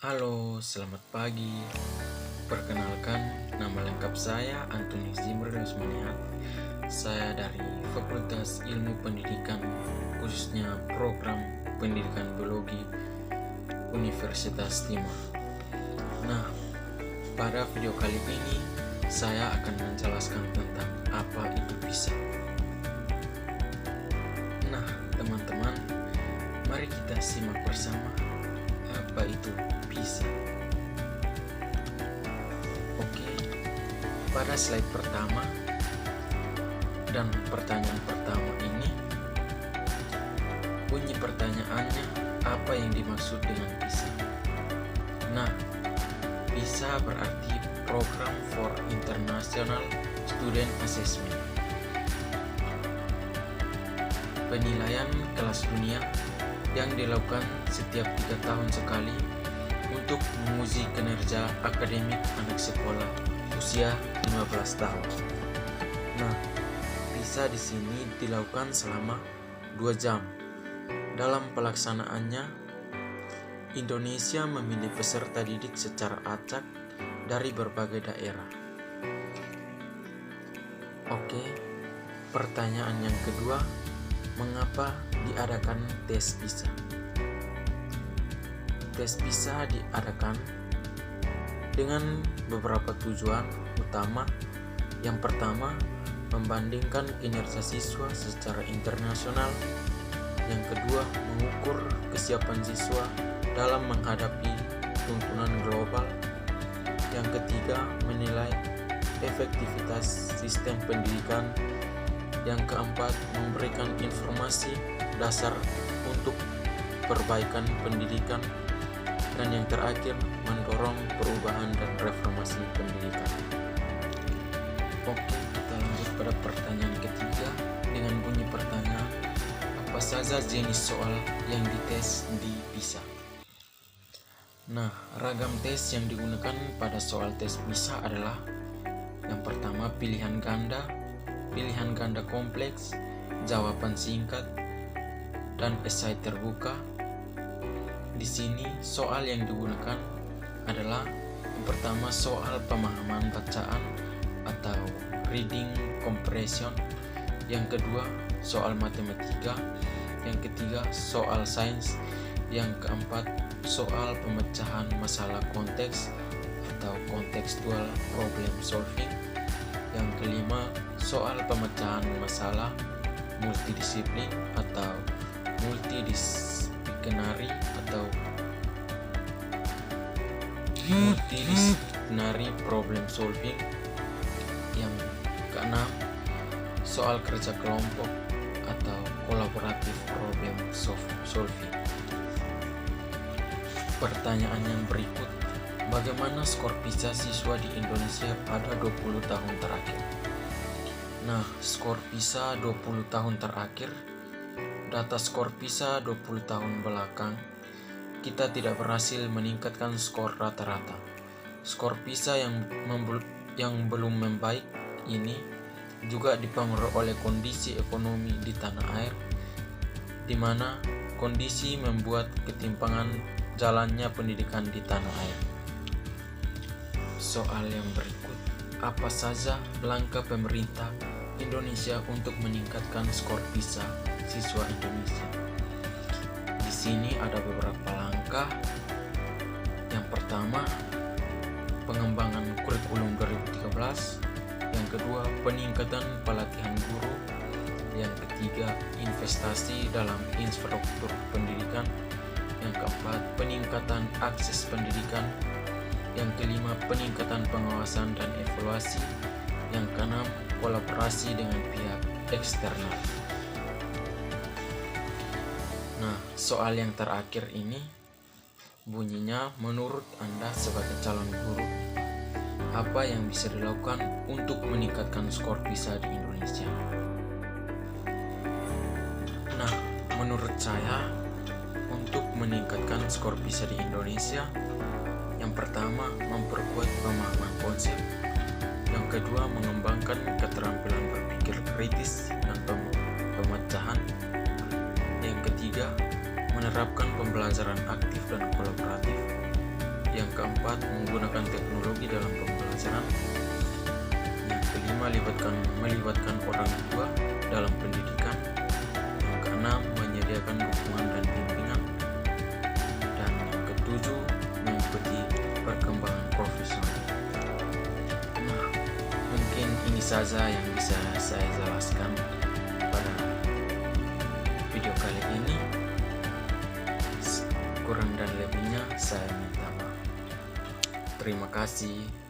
Halo, selamat pagi. Perkenalkan, nama lengkap saya Antoni Zimri Lesmaniat. Saya dari Fakultas Ilmu Pendidikan, khususnya program Pendidikan Biologi Universitas Timur. Nah, pada video kali ini saya akan menjelaskan tentang apa itu PISA. Nah, teman-teman, mari kita simak bersama apa itu PISA. Oke, pada slide pertama dan pertanyaan pertama ini, bunyi pertanyaannya, apa yang dimaksud dengan PISA? Nah, PISA berarti Program for International Student Assessment, penilaian kelas dunia yang dilakukan setiap 3 tahun sekali untuk menguji kinerja akademik anak sekolah usia 15 tahun. Nah, PISA di sini dilakukan selama 2 jam. Dalam pelaksanaannya, Indonesia memilih peserta didik secara acak dari berbagai daerah. Oke, pertanyaan yang kedua, mengapa diadakan tes PISA? Tes PISA diadakan dengan beberapa tujuan utama. Yang pertama, membandingkan kinerja siswa secara internasional. Yang kedua, mengukur kesiapan siswa dalam menghadapi tuntunan global. Yang ketiga, menilai efektivitas sistem pendidikan. Yang keempat, memberikan informasi dasar untuk perbaikan pendidikan. Dan yang terakhir, mendorong perubahan dan reformasi pendidikan. Oke, kita lanjut pada pertanyaan ketiga dengan bunyi pertanyaan, apa saja jenis soal yang dites di PISA? Nah, ragam tes yang digunakan pada soal tes PISA adalah yang pertama, pilihan ganda kompleks, jawaban singkat, dan esai terbuka. Di sini soal yang digunakan adalah yang pertama, soal pemahaman bacaan atau reading comprehension. Yang kedua, soal matematika. Yang ketiga, soal sains. Yang keempat, soal pemecahan masalah konteks atau contextual problem solving. Yang kelima, soal pemecahan masalah multidisiplin atau multidisciplinary problem solving. Yang keenam, soal kerja kelompok atau collaborative problem solving. Pertanyaan yang berikut, bagaimana skor PISA siswa di Indonesia pada 20 tahun terakhir? Nah, skor PISA 20 tahun terakhir, data skor PISA 20 tahun belakang, kita tidak berhasil meningkatkan skor rata-rata. Skor PISA yang belum membaik ini juga dipengaruhi oleh kondisi ekonomi di tanah air, di mana kondisi membuat ketimpangan jalannya pendidikan di tanah air. Soal yang berikut, apa saja langkah pemerintah Indonesia untuk meningkatkan skor PISA siswa Indonesia? Di sini ada beberapa langkah. Yang pertama, pengembangan kurikulum 2013. Yang kedua, peningkatan pelatihan guru. Yang ketiga, investasi dalam infrastruktur pendidikan. Yang keempat, peningkatan akses pendidikan. Yang kelima, peningkatan pengawasan dan evaluasi. Yang keenam, kolaborasi dengan pihak eksternal. Nah, soal yang terakhir ini bunyinya, menurut Anda sebagai calon guru, apa yang bisa dilakukan untuk meningkatkan skor PISA di Indonesia? Nah, menurut saya, untuk meningkatkan skor PISA di Indonesia, yang pertama, memperkuat pemahaman konsep. Yang kedua, mengembangkan keterampilan berpikir kritis dan pemecahan. Yang ketiga, menerapkan pembelajaran aktif dan kolaboratif. keempat, menggunakan teknologi dalam pembelajaran. Yang kelima, melibatkan orang tua dalam pendidikan. Yang keenam, menyediakan dukungan dan bimbingan. Dan yang ketujuh, mengikuti perkembangan profesional. Nah, mungkin ini saja yang bisa saya jelaskan pada video kali ini. Kurang dan lebihnya saya minta maaf. Terima kasih.